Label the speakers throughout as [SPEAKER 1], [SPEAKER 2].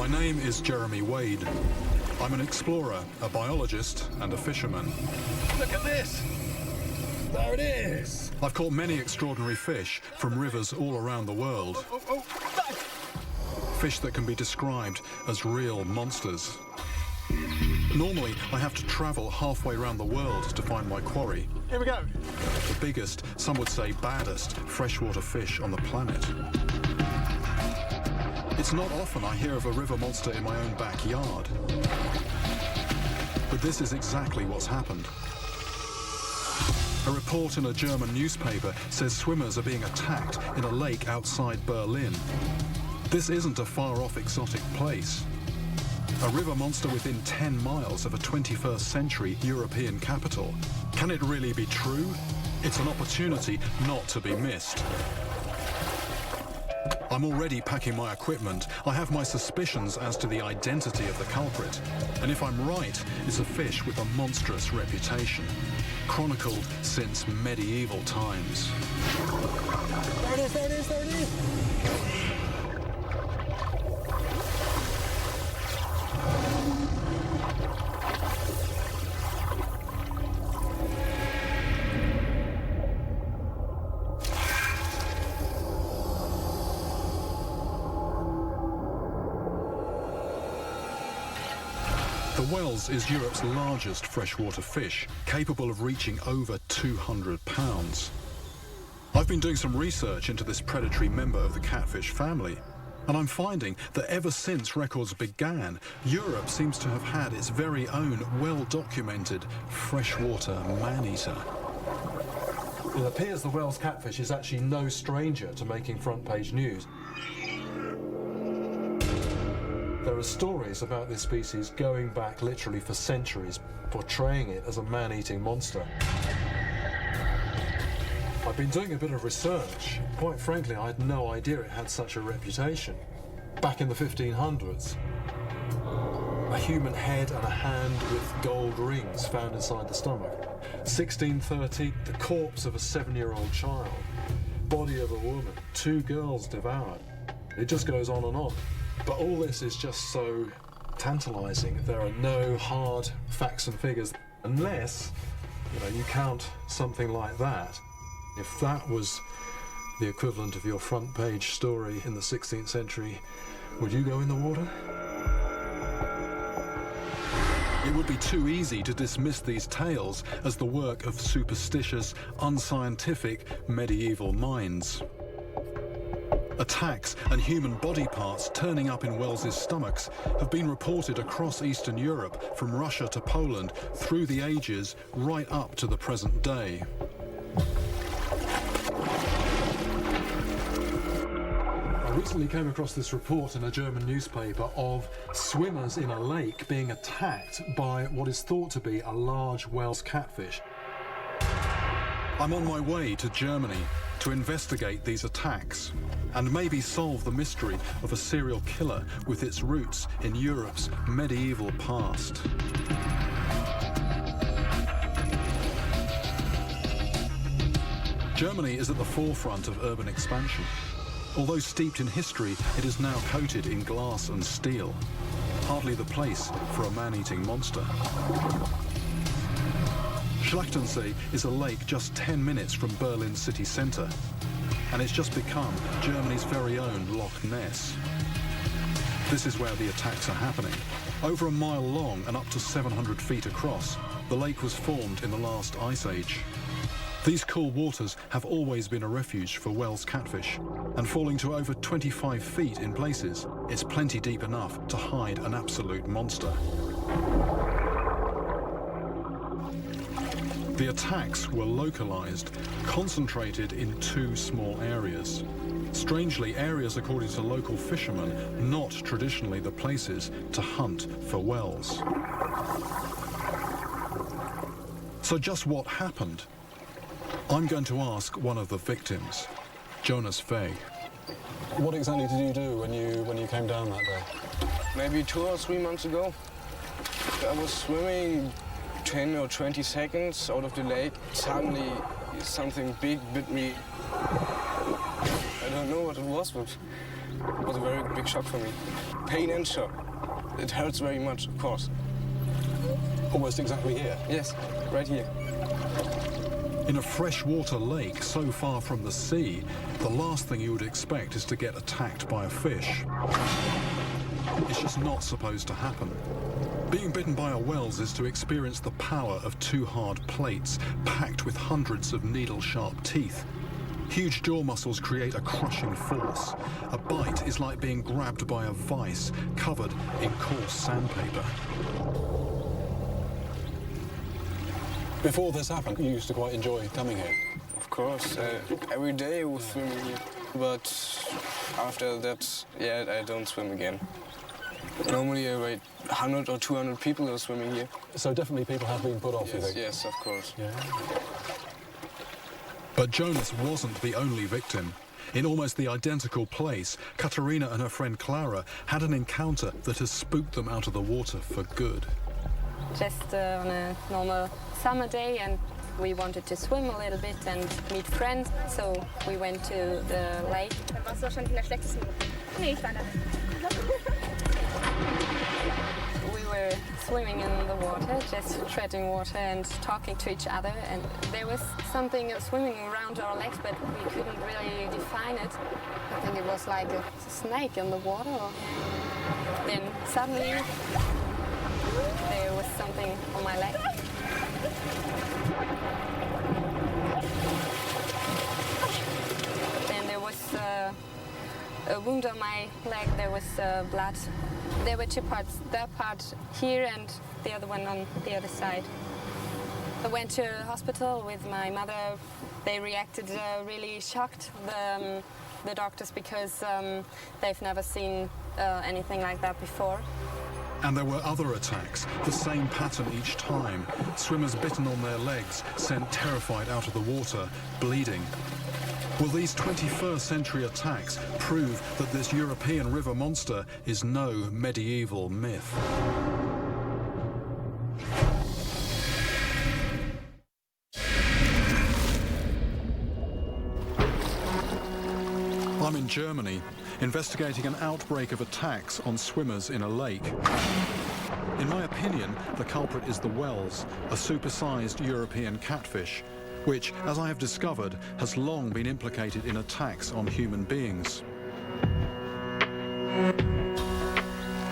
[SPEAKER 1] My name is Jeremy Wade. I'm an explorer, a biologist, and a fisherman.
[SPEAKER 2] Look at this! There it is!
[SPEAKER 1] I've caught many extraordinary fish from rivers all around the world. Fish that can be described as real monsters. Normally, I have to travel halfway around the world to find my quarry.
[SPEAKER 2] Here we go.
[SPEAKER 1] The biggest, some would say baddest, freshwater fish on the planet. It's not often I hear of a river monster in my own backyard. But this is exactly what's happened. A report in a German newspaper says swimmers are being attacked in a lake outside Berlin. This isn't a far-off exotic place. A river monster within 10 miles of a 21st century European capital. Can it really be true? It's an opportunity not to be missed. I'm already packing my equipment. I have my suspicions as to the identity of the culprit. And if I'm right, it's a fish with a monstrous reputation, chronicled since medieval times.
[SPEAKER 2] There it is, there it is, there it is!
[SPEAKER 1] The wels is Europe's largest freshwater fish, capable of reaching over 200 pounds. I've been doing some research into this predatory member of the catfish family, and I'm finding that ever since records began, Europe seems to have had its very own well-documented freshwater maneater.
[SPEAKER 3] It appears the Wels catfish is actually no stranger to making front-page news. There are stories about this species going back literally for centuries, portraying it as a man-eating monster. I've been doing a bit of research. Quite frankly, I had no idea it had such a reputation. Back in the 1500s, a human head and a hand with gold rings found inside the stomach. 1630, the corpse of a 7-year-old child. Body of a woman, 2 girls devoured. It just goes on and on. But all this is just so tantalizing. There are no hard facts and figures, unless, you count something like that. If that was the equivalent of your front page story in the 16th century, would you go in the water?
[SPEAKER 1] It would be too easy to dismiss these tales as the work of superstitious, unscientific medieval minds. Attacks and human body parts turning up in Wels's stomachs have been reported across Eastern Europe, from Russia to Poland, through the ages, right up to the present day.
[SPEAKER 3] I recently came across this report in a German newspaper of swimmers in a lake being attacked by what is thought to be a large Wels catfish.
[SPEAKER 1] I'm on my way to Germany to investigate these attacks and maybe solve the mystery of a serial killer with its roots in Europe's medieval past. Germany is at the forefront of urban expansion. Although steeped in history, it is now coated in glass and steel. Hardly the place for a man-eating monster. Schlachtensee is a lake just 10 minutes from Berlin's city centre, and it's just become Germany's very own Loch Ness. This is where the attacks are happening. Over a mile long and up to 700 feet across, the lake was formed in the last ice age. These cool waters have always been a refuge for Wels catfish, and falling to over 25 feet in places, it's plenty deep enough to hide an absolute monster. The attacks were localized, concentrated in 2 small areas. Strangely, areas, according to local fishermen, not traditionally the places to hunt for wels. So just what happened? I'm going to ask one of the victims, Jonas Veg.
[SPEAKER 3] What exactly did you do when you came down that day?
[SPEAKER 4] Maybe 2 or 3 months ago. I was swimming 10 or 20 seconds out of the lake. Suddenly something big bit me. I don't know what it was, but It was a very big shock for me. Pain and shock. It hurts very much, of course.
[SPEAKER 3] Almost exactly here.
[SPEAKER 4] Yes, right here.
[SPEAKER 1] In a freshwater lake so far from the sea, the last thing you would expect is to get attacked by a fish. It's just not supposed to happen. Being bitten by a wels is to experience the power of two hard plates packed with hundreds of needle-sharp teeth. Huge jaw muscles create a crushing force. A bite is like being grabbed by a vice covered in coarse sandpaper.
[SPEAKER 3] Before this happened, you used to quite enjoy coming here.
[SPEAKER 4] Of course, every day I was swimming here. But after that, yeah, I don't swim again. Normally I wait 100 or 200 people are swimming here.
[SPEAKER 3] So definitely people have been put off, you
[SPEAKER 4] Yes,
[SPEAKER 3] think?
[SPEAKER 4] yes, of course.
[SPEAKER 3] Yeah.
[SPEAKER 1] But Jonas wasn't the only victim. In almost the identical place, Katarina and her friend Clara had an encounter that has spooked them out of the water for good.
[SPEAKER 5] Just on a normal summer day, and we wanted to swim a little bit and meet friends, so we went to the lake.
[SPEAKER 6] Dann warst du wahrscheinlich in der schlechtesten Gruppe. Nee, ich war da nicht.
[SPEAKER 5] We were swimming in the water, just treading water and talking to each other, and there was something swimming around our legs, but we couldn't really define it. I think it was like a snake in the water. Then suddenly there was something on my leg. Then there was a wound on my leg. There was blood. There were two parts, that part here and the other one on the other side. I went to hospital with my mother. They reacted really shocked, the doctors, because they've never seen anything like that before.
[SPEAKER 1] And there were other attacks, the same pattern each time. Swimmers bitten on their legs, sent terrified out of the water, bleeding. Will these 21st century attacks prove that this European river monster is no medieval myth? I'm in Germany, investigating an outbreak of attacks on swimmers in a lake. In my opinion, the culprit is the wels, a supersized European catfish, which, as I have discovered, has long been implicated in attacks on human beings.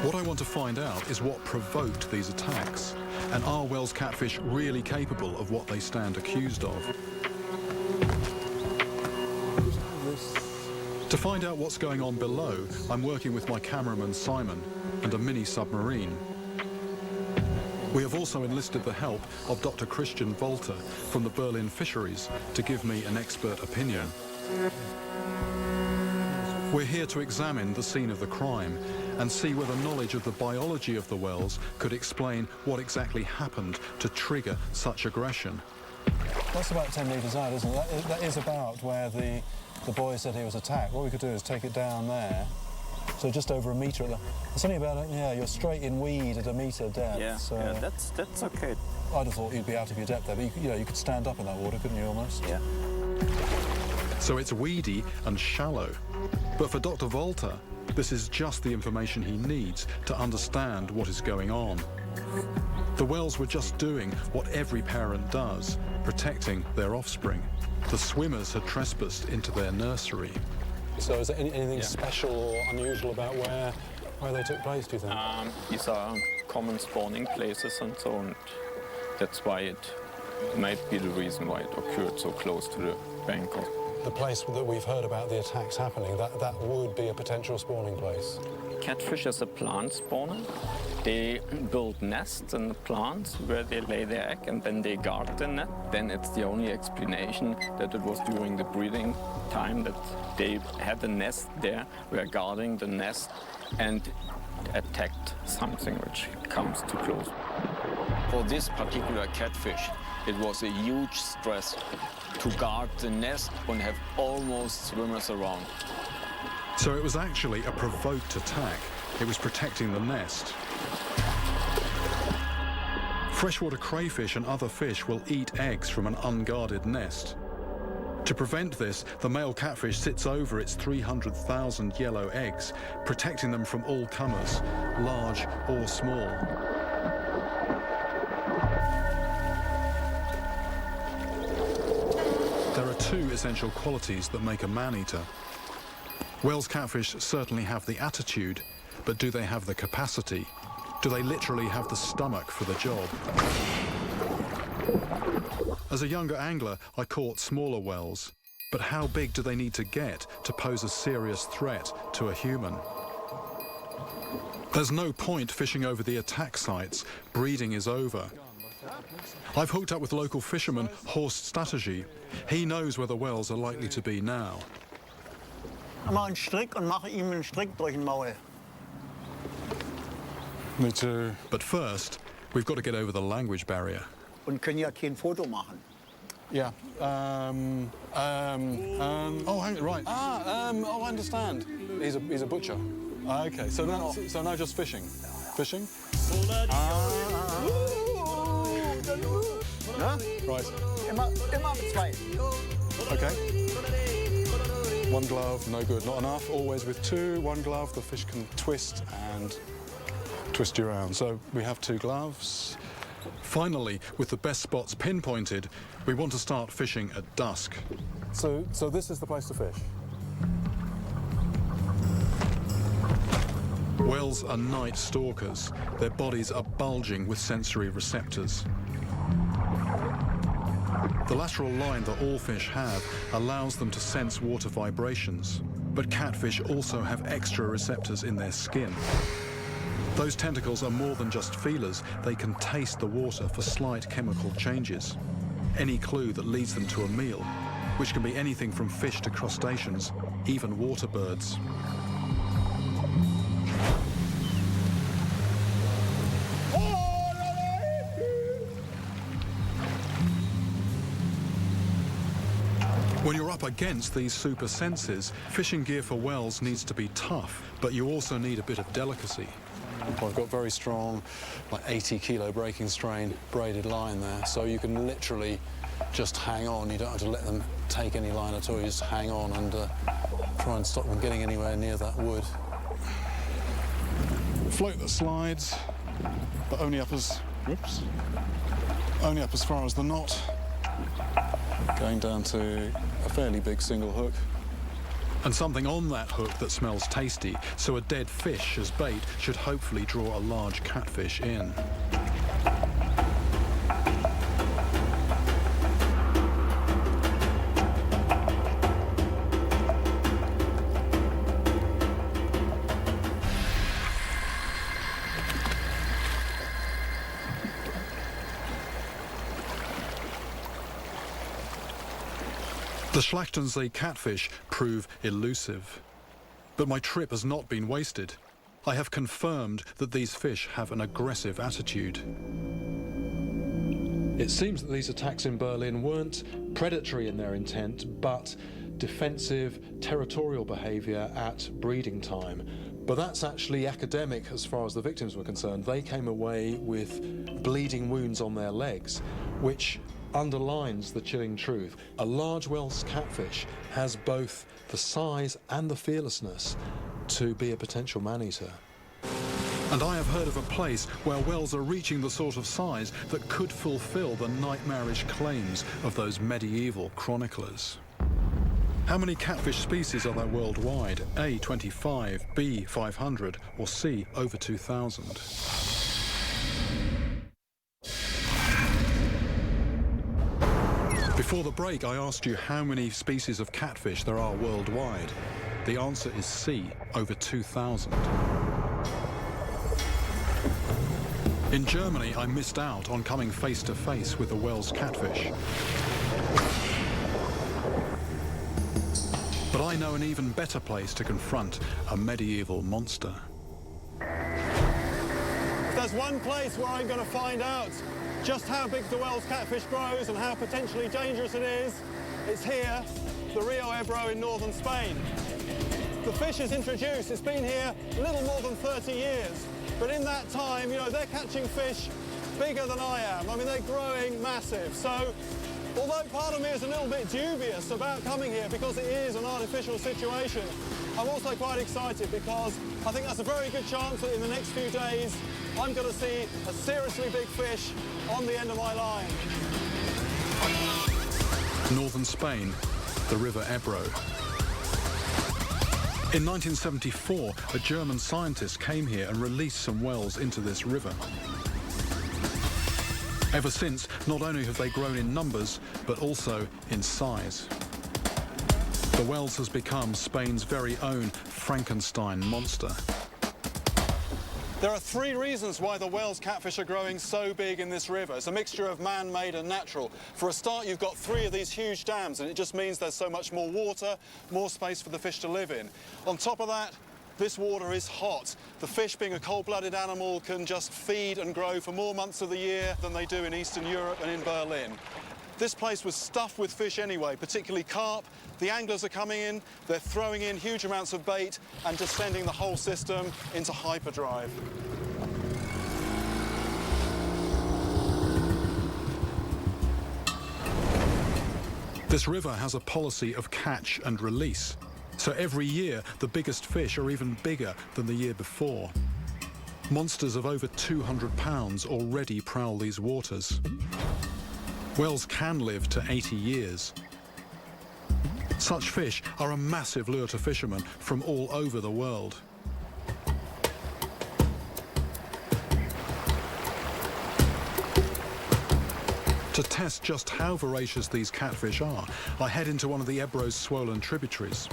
[SPEAKER 1] What I want to find out is what provoked these attacks, and are wels catfish really capable of what they stand accused of? To find out what's going on below, I'm working with my cameraman Simon and a mini submarine. We have also enlisted the help of Dr. Christian Wolter from the Berlin Fisheries to give me an expert opinion. We're here to examine the scene of the crime and see whether knowledge of the biology of the wels could explain what exactly happened to trigger such aggression.
[SPEAKER 3] That's about 10 metres out, isn't it? That is about where the boy said he was attacked. What we could do is take it down there, so just over a metre. It's only about, yeah, you're straight in weed at a metre depth.
[SPEAKER 7] Yeah,
[SPEAKER 3] so
[SPEAKER 7] yeah, that's okay.
[SPEAKER 3] I'd have thought you'd be out of your depth there, but you could stand up in that water, couldn't you, almost?
[SPEAKER 7] Yeah.
[SPEAKER 1] So it's weedy and shallow. But for Dr. Wolter, this is just the information he needs to understand what is going on. The wels were just doing what every parent does, protecting their offspring. The swimmers had trespassed into their nursery.
[SPEAKER 3] So is there anything special or unusual about where they took place, do you think?
[SPEAKER 7] These are common spawning places and so on. That's why it might be the reason why it occurred so close to the bank.
[SPEAKER 3] The place that we've heard about the attacks happening, that would be a potential spawning place.
[SPEAKER 7] Catfish is a plant spawner. They build nests in the plants where they lay their egg and then they guard the net. Then it's the only explanation that it was during the breeding time that they had a nest there, were guarding the nest and attacked something which comes too close. For this particular catfish, it was a huge stress to guard the nest and have almost swimmers around.
[SPEAKER 1] So it was actually a provoked attack. It was protecting the nest. Freshwater crayfish and other fish will eat eggs from an unguarded nest. To prevent this, the male catfish sits over its 300,000 yellow eggs, protecting them from all comers, large or small. There are two essential qualities that make a man-eater. Wels catfish certainly have the attitude, but do they have the capacity? Do they literally have the stomach for the job? As a younger angler, I caught smaller wels, but how big do they need to get to pose a serious threat to a human? There's no point fishing over the attack sites. Breeding is over. I've hooked up with local fisherman Horst Strategie. He knows where the wels are likely to be now.
[SPEAKER 8] Ich mache einen Strick und mache ihm einen Strick durch den Maul.
[SPEAKER 3] Me too.
[SPEAKER 1] But first, we've got to get over the language barrier.
[SPEAKER 8] Und können ja kein Foto machen.
[SPEAKER 3] Yeah. Oh, hang on, right. Oh, I understand. He's a butcher. Okay, so now just fishing. Fishing?
[SPEAKER 8] Ne?
[SPEAKER 3] Right.
[SPEAKER 8] Immer zwei.
[SPEAKER 3] Okay. One glove, no good, not enough. Always with two, one glove, the fish can twist and twist you around. So we have two gloves. Finally, with the best spots pinpointed, we want to start fishing at dusk. So this is the place to fish?
[SPEAKER 1] Wels are night stalkers. Their bodies are bulging with sensory receptors. The lateral line that all fish have allows them to sense water vibrations, but catfish also have extra receptors in their skin. Those tentacles are more than just feelers. They can taste the water for slight chemical changes. Any clue that leads them to a meal, which can be anything from fish to crustaceans, even water birds. When you're up against these super senses, fishing gear for wels needs to be tough, but you also need a bit of delicacy.
[SPEAKER 3] I've got very strong, like 80 kilo breaking strain braided line there, so you can literally just hang on. You don't have to let them take any line at all. You just hang on and try and stop them getting anywhere near that wood.
[SPEAKER 1] Float that slides, but only up as far as the knot.
[SPEAKER 3] Going down to a fairly big single hook.
[SPEAKER 1] And something on that hook that smells tasty, so a dead fish as bait should hopefully draw a large catfish in. The Schlachtensee catfish prove elusive. But my trip has not been wasted. I have confirmed that these fish have an aggressive attitude.
[SPEAKER 3] It seems that these attacks in Berlin weren't predatory in their intent, but defensive, territorial behaviour at breeding time. But that's actually academic as far as the victims were concerned. They came away with bleeding wounds on their legs, which underlines the chilling truth. A large Wels catfish has both the size and the fearlessness to be a potential man-eater.
[SPEAKER 1] And I have heard of a place where wels are reaching the sort of size that could fulfill the nightmarish claims of those medieval chroniclers. How many catfish species are there worldwide? A, 25, B, 500, or C, over 2,000? Before the break, I asked you how many species of catfish there are worldwide. The answer is C, over 2,000. In Germany, I missed out on coming face to face with the Wels catfish. But I know an even better place to confront a medieval monster.
[SPEAKER 9] There's one place where I'm going to find out just how big the Wels catfish grows and how potentially dangerous it is. It's here, the Rio Ebro in northern Spain. The fish is introduced, it's been here a little more than 30 years. But in that time, you know, they're catching fish bigger than I am. I mean, they're growing massive. So Although part of me is a little bit dubious about coming here because it is an artificial situation, I'm also quite excited because I think that's a very good chance that in the next few days I'm going to see a seriously big fish on the end of my line.
[SPEAKER 1] Northern Spain, the River Ebro. In 1974, a German scientist came here and released some whales into this river. Ever since, not only have they grown in numbers, but also in size. The wels has become Spain's very own Frankenstein monster.
[SPEAKER 9] There are three reasons why the wels catfish are growing so big in this river. It's a mixture of man-made and natural. For a start, you've got three of these huge dams, and it just means there's so much more water, more space for the fish to live in. On top of that, this water is hot. The fish, being a cold-blooded animal, can just feed and grow for more months of the year than they do in Eastern Europe and in Berlin. This place was stuffed with fish anyway, particularly carp. The anglers are coming in, they're throwing in huge amounts of bait and just sending the whole system into hyperdrive.
[SPEAKER 1] This river has a policy of catch and release. So every year, the biggest fish are even bigger than the year before. Monsters of over 200 pounds already prowl these waters. Whales can live to 80 years. Such fish are a massive lure to fishermen from all over the world. To test just how voracious these catfish are, I head into one of the Ebro's swollen tributaries.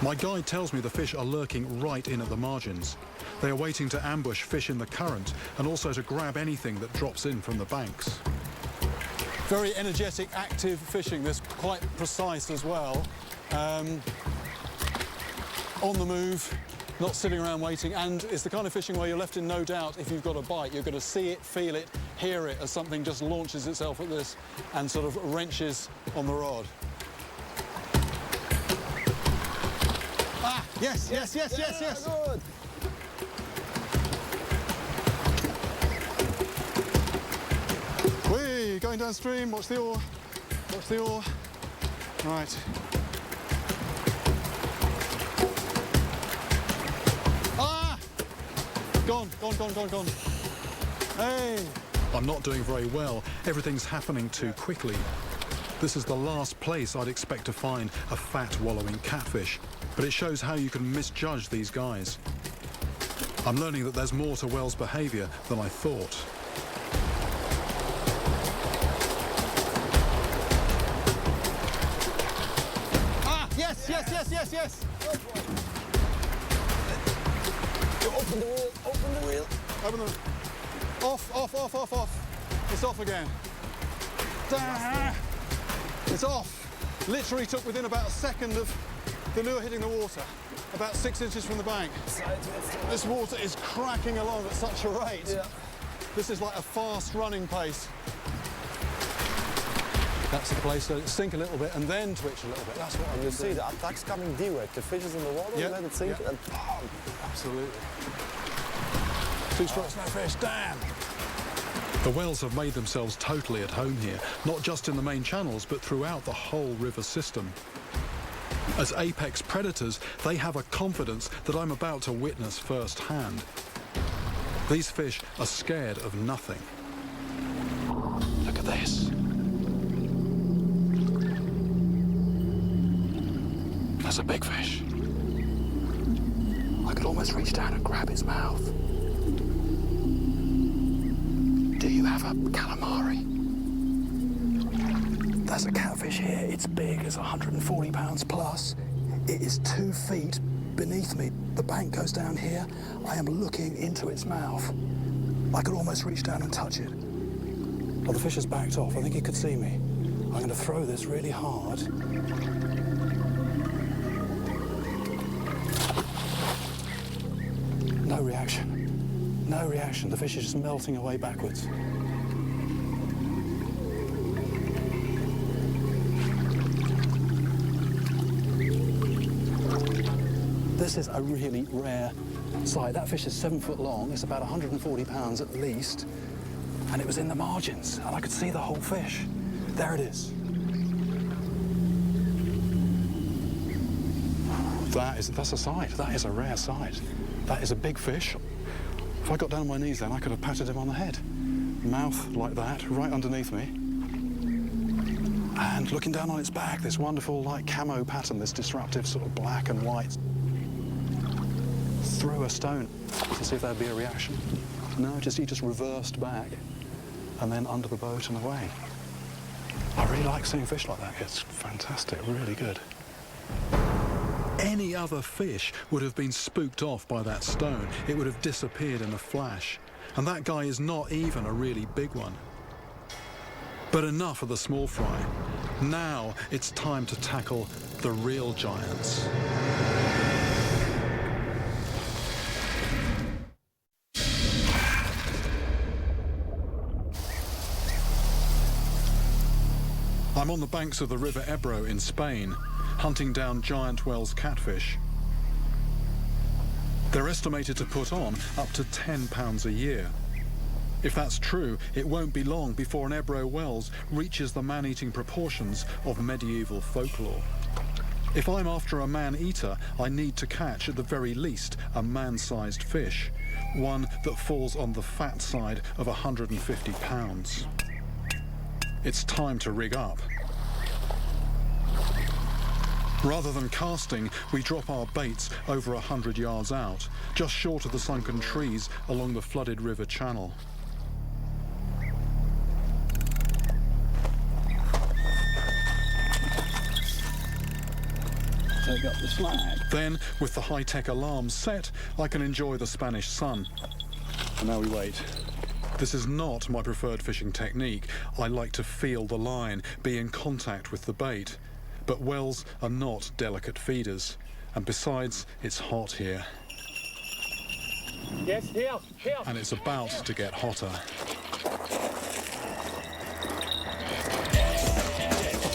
[SPEAKER 1] My guide tells me the fish are lurking right in at the margins. They are waiting to ambush fish in the current and also to grab anything that drops in from the banks.
[SPEAKER 9] Very energetic, active fishing. This quite precise as well. On the move, not sitting around waiting, and it's the kind of fishing where you're left in no doubt if you've got a bite. You're going to see it, feel it, hear it as something just launches itself at this and sort of wrenches on the rod. Ah, yes, yes, yes, yes, yes.
[SPEAKER 2] Good.
[SPEAKER 9] Whee, going downstream, watch the oar, watch the oar. Right. Ah! Gone, gone, gone, gone, gone. Hey!
[SPEAKER 1] I'm not doing very well. Everything's happening too quickly. This is the last place I'd expect to find a fat wallowing catfish, but it shows how you can misjudge these guys. I'm learning that there's more to whales' behavior than I thought.
[SPEAKER 9] Yes, yes, yes, yes, yes.
[SPEAKER 2] You open the wheel, open the wheel.
[SPEAKER 9] Open the... Off, off, off, off, off. It's off again. It's off. Literally took within about a second of the lure hitting the water, about 6 inches from the bank. This water is cracking along at such a rate.
[SPEAKER 2] Yeah.
[SPEAKER 9] This is like a fast running pace. That's the place to sink a little bit and then twitch a little bit. That's what I'm
[SPEAKER 2] You see the attacks coming direct. The fish is in the water,
[SPEAKER 9] Yep,
[SPEAKER 2] let it sink,
[SPEAKER 9] yep.
[SPEAKER 2] and bam.
[SPEAKER 9] Absolutely. 2 strikes, no fish, damn!
[SPEAKER 1] The whales have made themselves totally at home here, not just in the main channels, but throughout the whole river system. As apex predators, they have a confidence that I'm about to witness firsthand. These fish are scared of nothing. Look at this. That's a big fish. I could almost reach down and grab its mouth. Do you have a calamari? There's a catfish here. It's big. It's 140 pounds plus. It is 2 feet beneath me. The bank goes down here. I am looking into its mouth. I could almost reach down and touch it. Well, the fish has backed off. I think it could see me. I'm going to throw this really hard. No reaction. No reaction. The fish is just melting away backwards. This is a really rare sight. That fish is 7 foot long. It's about 140 pounds at least. And it was in the margins, and I could see the whole fish. There it is. That's a sight. That is a rare sight. That is a big fish. If I got down on my knees then, I could have patted him on the head. Mouth like that, right underneath me. And looking down on its back, this wonderful like camo pattern, this disruptive sort of black and white. Threw a stone to see if there'd be a reaction. No, he just reversed back and then under the boat and away. I really like seeing fish like that. It's fantastic, really good. Any other fish would have been spooked off by that stone. It would have disappeared in a flash. And that guy is not even a really big one. But enough of the small fry. Now it's time to tackle the real giants. I'm on the banks of the River Ebro in Spain, hunting down giant wels catfish. They're estimated to put on up to 10 pounds a year. If that's true, it won't be long before an Ebro wels reaches the man-eating proportions of medieval folklore. If I'm after a man-eater, I need to catch, at the very least, a man-sized fish, one that falls on the fat side of 150 pounds. It's time to rig up. Rather than casting, we drop our baits over 100 yards out, just short of the sunken trees along the flooded river channel.
[SPEAKER 8] Take up the slack.
[SPEAKER 1] Then, with the high-tech alarms set, I can enjoy the Spanish sun. And now we wait. This is not my preferred fishing technique. I like to feel the line, be in contact with the bait. But wels are not delicate feeders. And besides, it's hot here.
[SPEAKER 9] Yes, here.
[SPEAKER 1] And it's about to get hotter.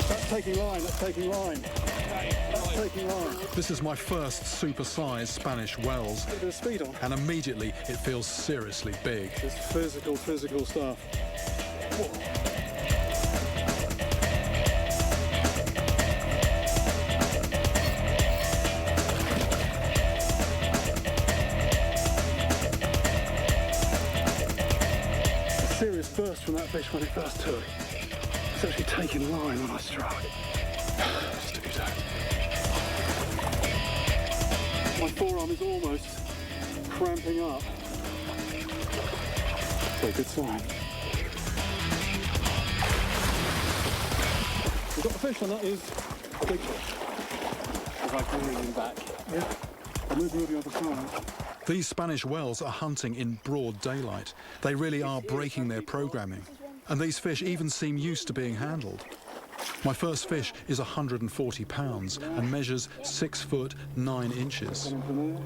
[SPEAKER 9] That's taking line, that's taking line. That's taking line.
[SPEAKER 1] This is my first super-sized Spanish wels.
[SPEAKER 9] Put a bit of speed on.
[SPEAKER 1] And immediately it feels seriously big.
[SPEAKER 9] It's physical stuff. A serious burst from that fish when it first took. It's actually taking line when I struck.
[SPEAKER 1] Let's do that.
[SPEAKER 9] My forearm is almost cramping up. So good sign. We've got the fish, and that is a big fish. As I bring him back. Yeah. I'll move him over the other side.
[SPEAKER 1] These Spanish wels are hunting in broad daylight. They really are breaking their programming. And these fish even seem used to being handled. My first fish is 140 pounds and measures 6 foot 9 inches.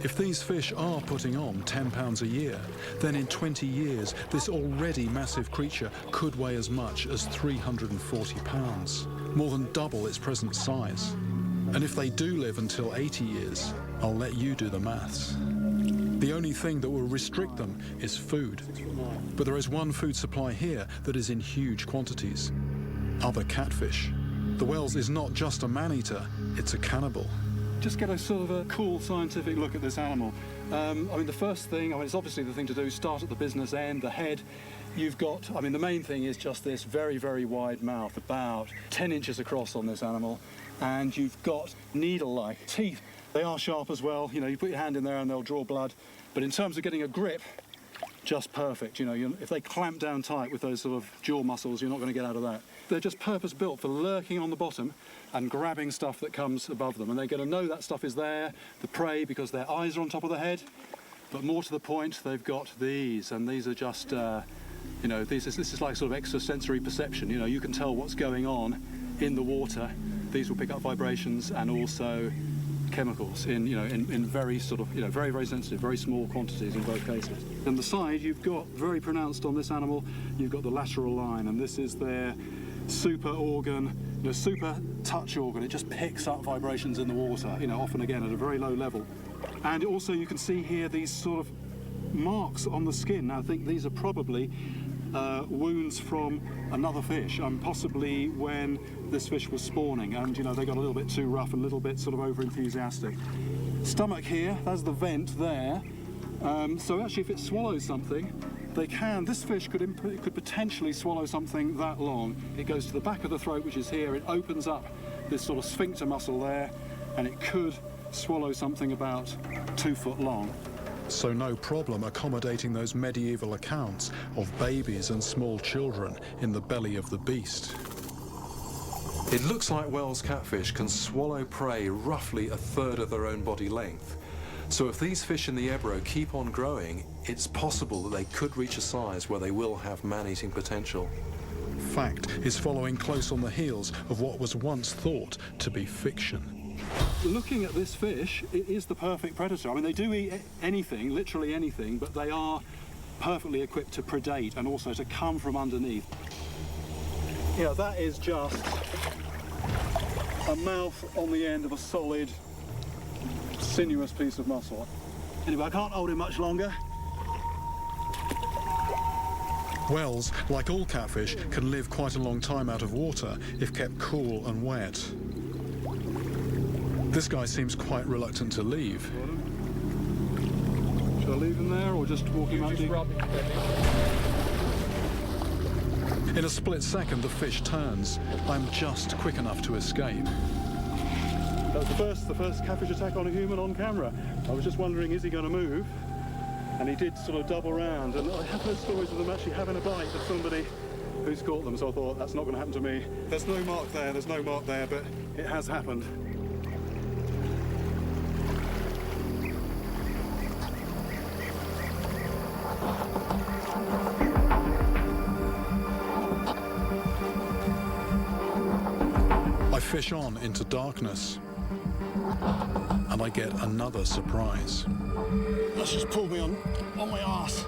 [SPEAKER 1] If these fish are putting on 10 pounds a year, then in 20 years, this already massive creature could weigh as much as 340 pounds, more than double its present size. And if they do live until 80 years, I'll let you do the maths. The only thing that will restrict them is food. But there is one food supply here that is in huge quantities. Other catfish. The wels is not just a man-eater, it's a cannibal.
[SPEAKER 9] Just get a sort of a cool scientific look at this animal. The first thing, it's obviously the thing to do, start at the business end, the head. You've got, the main thing is just this very, very wide mouth, about 10 inches across on this animal. And you've got needle-like teeth. They are sharp as well. You put your hand in there and they'll draw blood. But in terms of getting a grip, just perfect. If they clamp down tight with those sort of jaw muscles, you're not going to get out of that. They're just purpose-built for lurking on the bottom and grabbing stuff that comes above them. And they're going to know that stuff is there, the prey, because their eyes are on top of the head. But more to the point, they've got these, and these are just, this is like sort of extrasensory perception. You can tell what's going on in the water. These will pick up vibrations and also chemicals in very sort of, very, very sensitive, very small quantities in both cases. And the side, you've got very pronounced on this animal, you've got the lateral line, and this is their super organ, super touch organ. It just picks up vibrations in the water, often again at a very low level. And also you can see here these sort of marks on the skin. Now I think these are probably wounds from another fish, possibly when this fish was spawning, and you know, they got a little bit too rough and a little bit sort of over enthusiastic. Stomach here, that's the vent there. So actually, if it swallows something, this fish could potentially swallow something that long. It goes to the back of the throat, which is here. It opens up this sort of sphincter muscle there, and it could swallow something about 2 foot long.
[SPEAKER 1] So no problem accommodating those medieval accounts of babies and small children in the belly of the beast. It looks like Wels catfish can swallow prey roughly a third of their own body length. So if these fish in the Ebro keep on growing, it's possible that they could reach a size where they will have man-eating potential. Fact is following close on the heels of what was once thought to be fiction.
[SPEAKER 9] Looking at this fish, it is the perfect predator. I mean, they do eat anything, literally anything, but they are perfectly equipped to predate and also to come from underneath. You know, that is just a mouth on the end of a solid, sinuous piece of muscle. Anyway, I can't hold him much longer.
[SPEAKER 1] Wels, like all catfish, can live quite a long time out of water if kept cool and wet. This guy seems quite reluctant to leave.
[SPEAKER 9] Shall I leave him there or just walk him out?
[SPEAKER 1] In a split second, the fish turns. I'm just quick enough to escape.
[SPEAKER 9] That was the first catfish attack on a human on camera. I was just wondering, is he going to move? And he did sort of double round. And I have heard stories of them actually having a bite of somebody who's caught them, so I thought, that's not going to happen to me. There's no mark there, but it has happened.
[SPEAKER 1] I fish on into darkness, and I get another surprise.
[SPEAKER 9] That's just pulled me on my arse.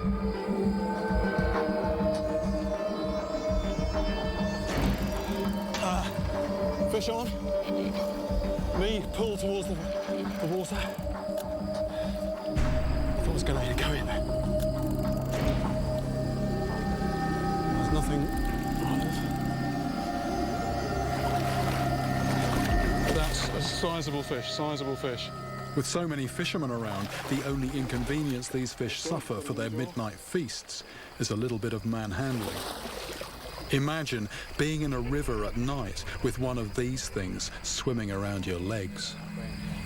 [SPEAKER 9] Fish on. Me pull towards the water. I thought I was going to go in. There's nothing. That's a sizable fish.
[SPEAKER 1] With so many fishermen around, the only inconvenience these fish suffer for their midnight feasts is a little bit of manhandling. Imagine being in a river at night with one of these things swimming around your legs.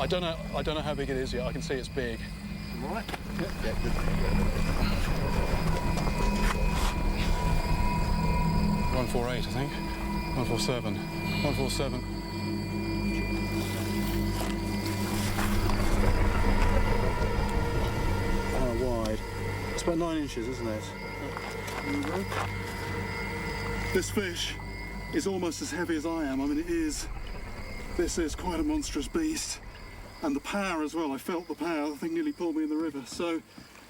[SPEAKER 9] I don't know how big it is yet. I can see it's big. All right. Yeah, good. 148, I think. 147. 147. Wide. It's about 9 inches, isn't it? This fish is almost as heavy as I am. I mean, this is quite a monstrous beast. And the power as well, I felt the power. The thing nearly pulled me in the river. So,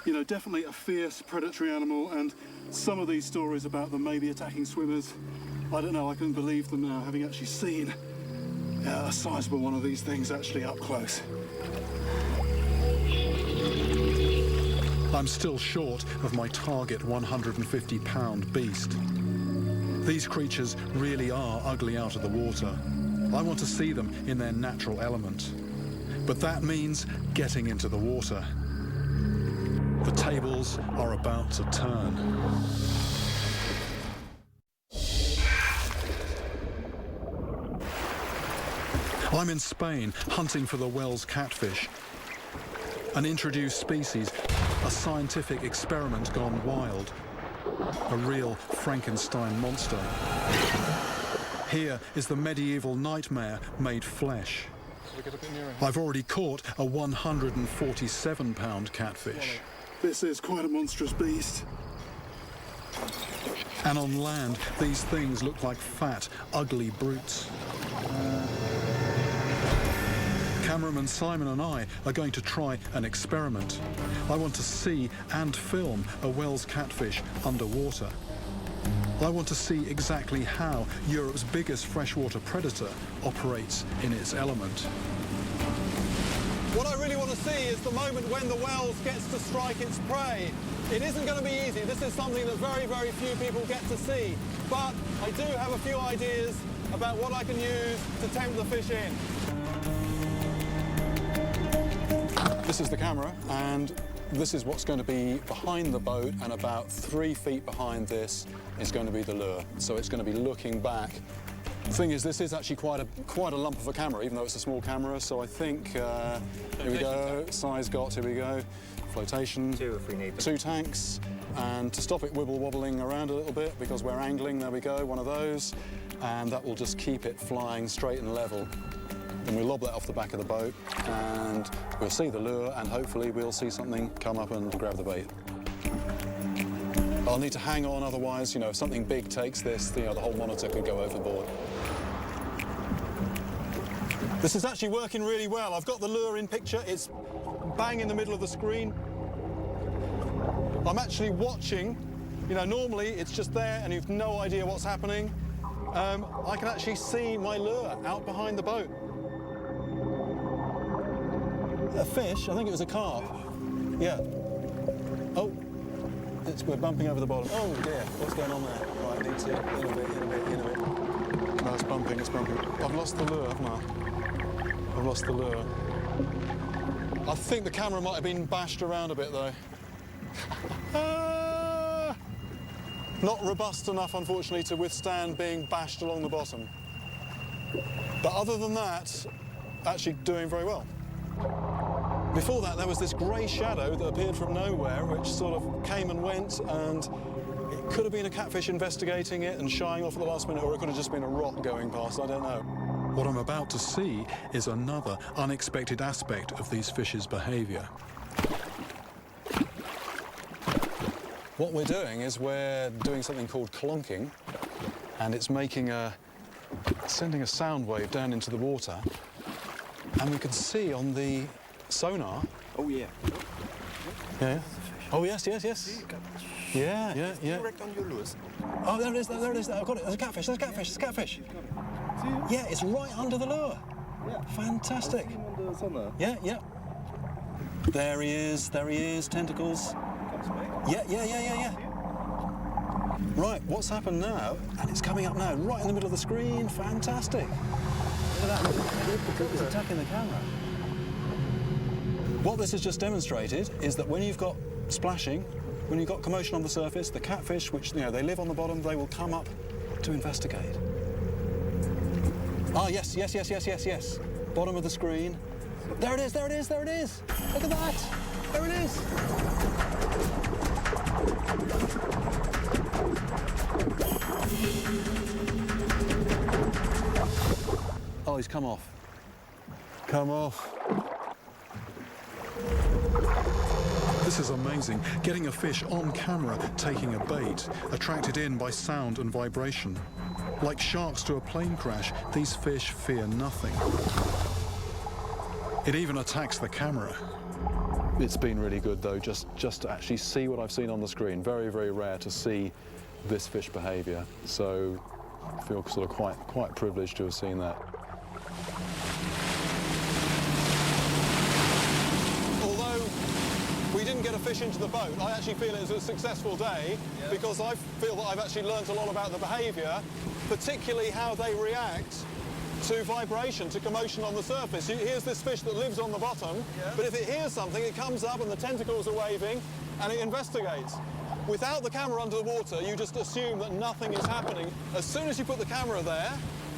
[SPEAKER 9] you know, definitely a fierce predatory animal, and some of these stories about them maybe attacking swimmers, I don't know, I couldn't believe them now, having actually seen a sizable one of these things actually up close.
[SPEAKER 1] I'm still short of my target 150-pound beast. These creatures really are ugly out of the water. I want to see them in their natural element. But that means getting into the water. The tables are about to turn. I'm in Spain hunting for the Wels catfish, an introduced species, a scientific experiment gone wild, a real Frankenstein monster. Here is the medieval nightmare made flesh. I've already caught a 147-pound catfish.
[SPEAKER 9] This is quite a monstrous beast.
[SPEAKER 1] And on land, these things look like fat, ugly brutes. Cameraman Simon and I are going to try an experiment. I want to see and film a Wels catfish underwater. I want to see exactly how Europe's biggest freshwater predator operates in its element.
[SPEAKER 9] What I really want to see is the moment when the wels gets to strike its prey. It isn't going to be easy. This is something that very, very few people get to see. But I do have a few ideas about what I can use to tempt the fish in. This is the camera, and this is what's going to be behind the boat, and about 3 feet behind this is going to be the lure. So it's going to be looking back. The thing is, this is actually quite a lump of a camera, even though it's a small camera. So I think, here we go, size got, here we go. Flotation,
[SPEAKER 10] 2 if we need them.
[SPEAKER 9] 2 tanks, and to stop it wibble-wobbling around a little bit, because we're angling, there we go, one of those, and that will just keep it flying straight and level. And we'll lob that off the back of the boat, and we'll see the lure, and hopefully we'll see something come up and grab the bait. I'll need to hang on, otherwise, you know, if something big takes this, you know, the whole monitor could go overboard. This is actually working really well. I've got the lure in picture. It's bang in the middle of the screen. I'm actually watching. You know, normally it's just there and you've no idea what's happening. I can actually see my lure out behind the boat. A fish, I think it was a carp. Yeah. Oh, we're bumping over the bottom. Oh dear, what's going on there? Right, I need to, in a bit. No, it's bumping, it's bumping. I've lost the lure, haven't I? I've lost the lure. I think the camera might have been bashed around a bit, though. Not robust enough, unfortunately, to withstand being bashed along the bottom. But other than that, actually doing very well. Before that, there was this grey shadow that appeared from nowhere, which sort of came and went, and it could have been a catfish investigating it and shying off at the last minute, or it could have just been a rock going past, I don't know.
[SPEAKER 1] What I'm about to see is another unexpected aspect of these fish's behaviour.
[SPEAKER 9] What we're doing is we're doing something called clonking, and it's sending a sound wave down into the water, and we can see on the sonar.
[SPEAKER 10] Oh yeah.
[SPEAKER 9] Yeah. Oh yes, yes, yes. Yeah, yeah, yeah.
[SPEAKER 10] Direct on your lures.
[SPEAKER 9] Oh, there it is, there it is. I've got it. There's a catfish, there's a catfish, there's a catfish. Yeah, it's right under the lure.
[SPEAKER 10] Yeah.
[SPEAKER 9] Fantastic.
[SPEAKER 10] On the sonar.
[SPEAKER 9] Yeah, yeah. There he is, tentacles. Yeah, yeah, yeah, yeah, yeah. Right, what's happened now? And it's coming up now, right in the middle of the screen. Fantastic. Look at that. It's attacking the camera. What this has just demonstrated is that when you've got splashing, when you've got commotion on the surface, the catfish, which, you know, they live on the bottom, they will come up to investigate. Ah, yes, yes, yes, yes, yes, yes. Bottom of the screen. There it is, there it is, there it is. Look at that. There it is. Oh, he's come off. Come off.
[SPEAKER 1] This is amazing. Getting a fish on camera taking a bait, attracted in by sound and vibration. Like sharks to a plane crash, these fish fear nothing. It even attacks the camera.
[SPEAKER 9] It's been really good, though, just to actually see what I've seen on the screen. Very, very rare to see this fish behaviour. So I feel sort of quite privileged to have seen that. Although we didn't get a fish into the boat, I actually feel it was a successful day because I feel that I've actually learnt a lot about the behaviour, particularly how they react to vibration, to commotion on the surface. Here's this fish that lives on the bottom, but if it hears something, it comes up and the tentacles are waving and it investigates. Without the camera under the water, you just assume that nothing is happening. As soon as you put the camera there,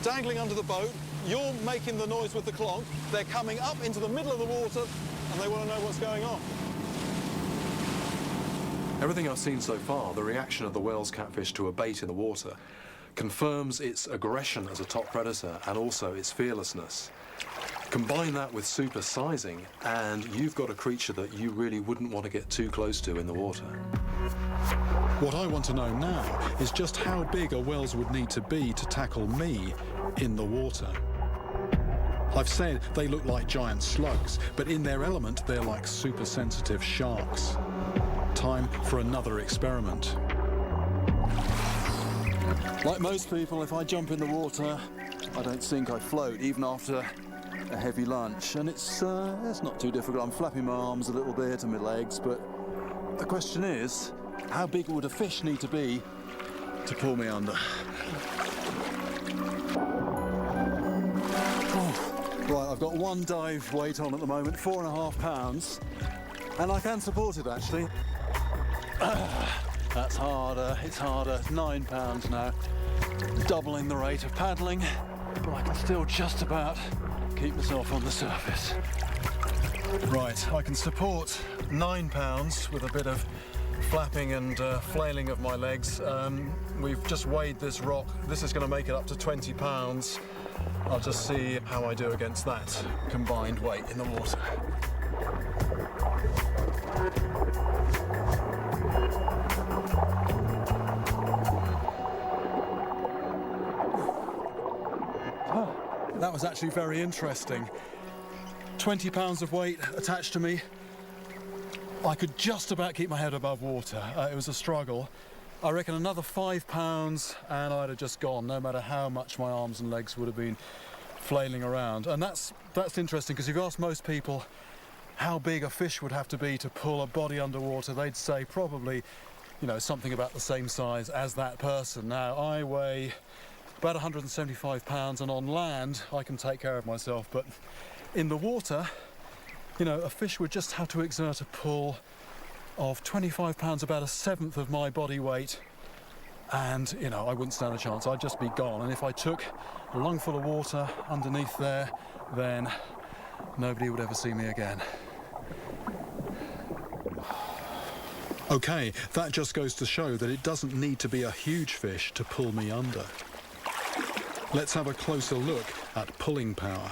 [SPEAKER 9] dangling under the boat, you're making the noise with the clonk, they're coming up into the middle of the water and they want to know what's going on.
[SPEAKER 1] Everything I've seen so far, the reaction of the wels catfish to a bait in the water, confirms its aggression as a top predator and also its fearlessness. Combine that with super sizing and you've got a creature that you really wouldn't want to get too close to in the water. What I want to know now is just how big a wels would need to be to tackle me in the water. I've said they look like giant slugs, but in their element they're like super sensitive sharks. Time for another experiment.
[SPEAKER 9] Like most people, if I jump in the water, I don't sink, I float, even after
[SPEAKER 10] a heavy lunch, and it's not too difficult. I'm flapping my arms a little bit and my legs, but the question is, how big would a fish need to be to pull me under? Right, I've got one dive weight on at the moment, 4.5 pounds, and I can support it actually. That's harder, it's harder, 9 pounds now, doubling the rate of paddling, but I can still just about keep myself on the surface. Right, I can support 9 pounds with a bit of flapping and flailing of my legs. We've just weighed this rock. This is going to make it up to 20 pounds. I'll just see how I do against that combined weight in the water. That was actually very interesting. 20 pounds of weight attached to me. I could just about keep my head above water. It was a struggle. I reckon another 5 pounds and I'd have just gone, no matter how much my arms and legs would have been flailing around. And that's interesting, because if you ask most people how big a fish would have to be to pull a body underwater, they'd say probably, you know, something about the same size as that person. Now, I weigh about 175 pounds, and on land I can take care of myself, but in the water, you know, a fish would just have to exert a pull of 25 pounds, about 1/7 of my body weight, and, you know, I wouldn't stand a chance. I'd just be gone. And if I took a lungful of water underneath there, then nobody would ever see me again.
[SPEAKER 1] Okay, that just goes to show that it doesn't need to be a huge fish to pull me under. Let's have a closer look at pulling power.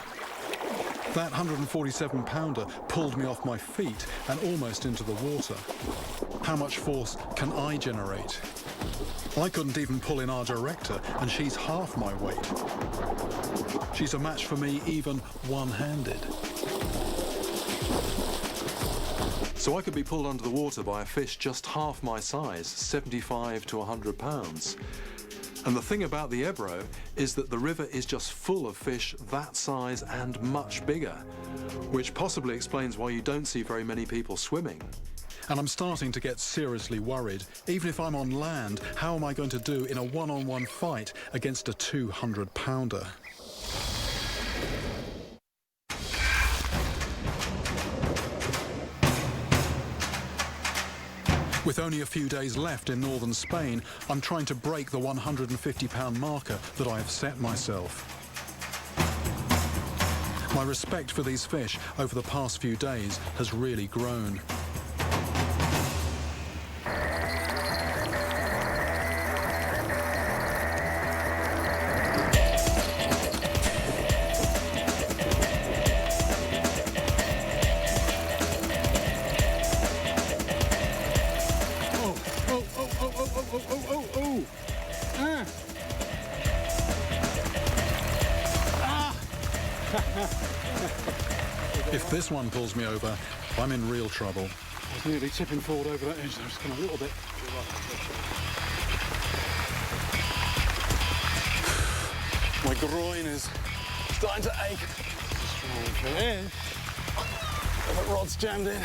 [SPEAKER 1] That 147 pounder pulled me off my feet and almost into the water. How much force can I generate? I couldn't even pull in our director, and she's half my weight. She's a match for me even one-handed. So I could be pulled under the water by a fish just half my size, 75 to 100 pounds. And the thing about the Ebro is that the river is just full of fish that size and much bigger, which possibly explains why you don't see very many people swimming. And I'm starting to get seriously worried. Even if I'm on land, how am I going to do in a one-on-one fight against a 200-pounder? With only a few days left in northern Spain, I'm trying to break the 150-pound marker that I have set myself. My respect for these fish over the past few days has really grown. If this one pulls me over, I'm in real trouble.
[SPEAKER 3] I was nearly tipping forward over that edge. I was going a little bit. My groin is starting to ache. The rod's jammed in.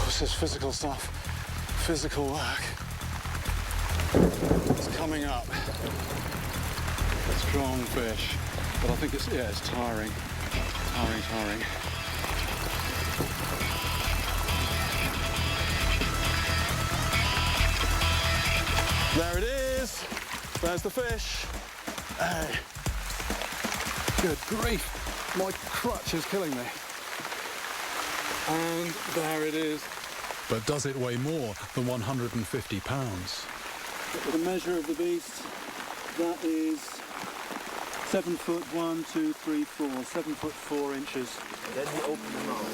[SPEAKER 3] This is physical stuff, physical work. It's coming up. Strong fish, but I think it's tiring. Tiring. There it is. There's the fish. Hey. Good grief. My crutch is killing me. And there it is.
[SPEAKER 1] But does it weigh more than 150 pounds?
[SPEAKER 3] The measure of the beast, that is 7 foot 1, 2, 3, 4, 7 foot 4 inches.
[SPEAKER 8] Then we open the mouth.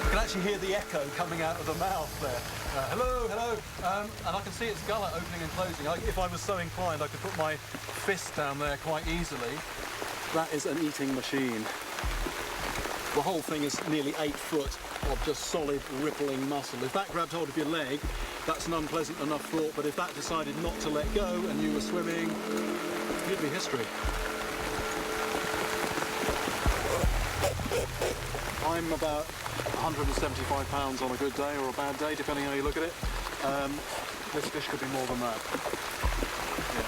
[SPEAKER 3] You can actually hear the echo coming out of the mouth there. Hello. And I can see its gullet opening and closing. If I was so inclined, I could put my fist down there quite easily. That is an eating machine. The whole thing is nearly 8 foot of just solid, rippling muscle. If that grabbed hold of your leg, that's an unpleasant enough thought, but if that decided not to let go and you were swimming,
[SPEAKER 10] Give me history. I'm about 175 pounds on a good day or a bad day, depending how you look at it. This fish could be more than that. Yeah.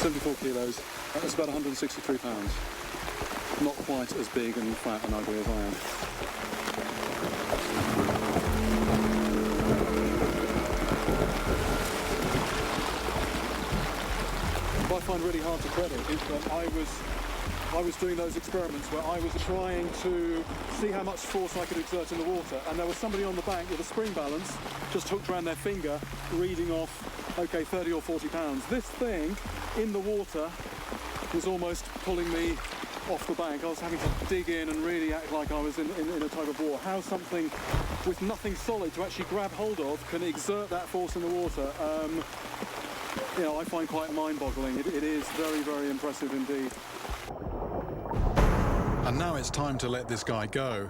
[SPEAKER 10] 74 kilos. That's about 163 pounds. Not quite as big and fat and ugly as I am. What I find really hard to credit is that I was doing those experiments where I was trying to see how much force I could exert in the water, and there was somebody on the bank with a spring balance just hooked around their finger reading off, okay, 30 or 40 pounds. This thing in the water was almost pulling me off the bank. I was having to dig in and really act like I was in a tug of war. How something with nothing solid to actually grab hold of can exert that force in the water, you know, I find quite mind-boggling. It is very, very impressive indeed.
[SPEAKER 1] And now it's time to let this guy go.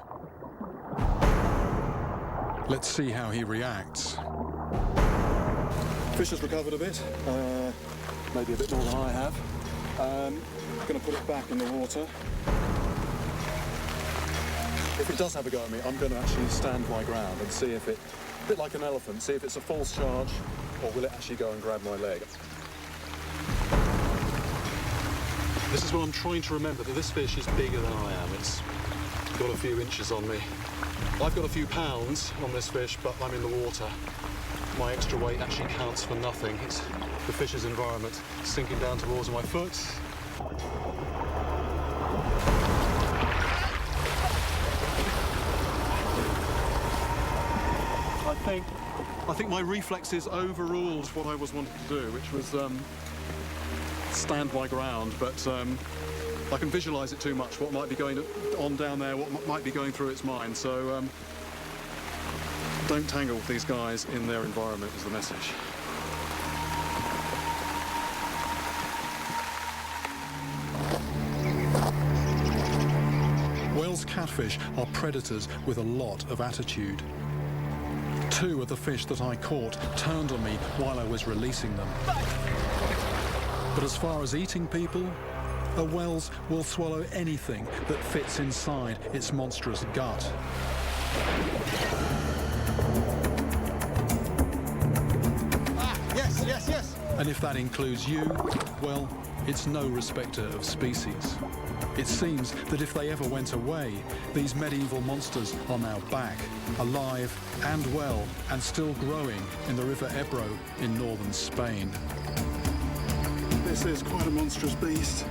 [SPEAKER 1] Let's see how he reacts.
[SPEAKER 10] Fish has recovered a bit, maybe a bit more than I have. I'm going to put it back in the water. If it does have a go at me, I'm going to actually stand my ground and see if it, a bit like an elephant, see if it's a false charge or will it actually go and grab my leg. This is what I'm trying to remember, that this fish is bigger than I am. It's got a few inches on me. I've got a few pounds on this fish, but I'm in the water. My extra weight actually counts for nothing. It's the fish's environment sinking down towards my foot. I think my reflexes overruled what I was wanting to do, which was stand my ground, but I can visualise it too much, what might be going on down there, what might be going through its mind, so don't tangle with these guys in their environment is the message.
[SPEAKER 1] Wels catfish are predators with a lot of attitude. Two of the fish that I caught turned on me while I was releasing them. But as far as eating people, a wels will swallow anything that fits inside its monstrous gut.
[SPEAKER 9] Yes, yes, yes.
[SPEAKER 1] And if that includes you, well, it's no respecter of species. It seems that if they ever went away, these medieval monsters are now back, alive and well, and still growing in the River Ebro in northern Spain.
[SPEAKER 10] This is quite a monstrous beast.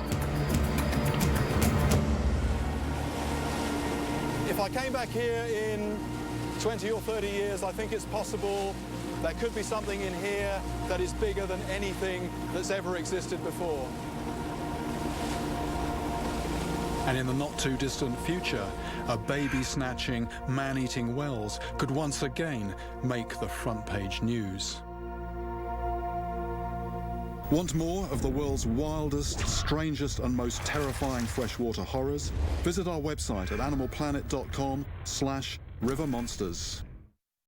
[SPEAKER 9] If I came back here in 20 or 30 years, I think it's possible there could be something in here that is bigger than anything that's ever existed before.
[SPEAKER 1] And in the not-too-distant future, a baby-snatching, man-eating wels could once again make the front-page news. Want more of the world's wildest, strangest and most terrifying freshwater horrors? Visit our website at animalplanet.com/rivermonsters.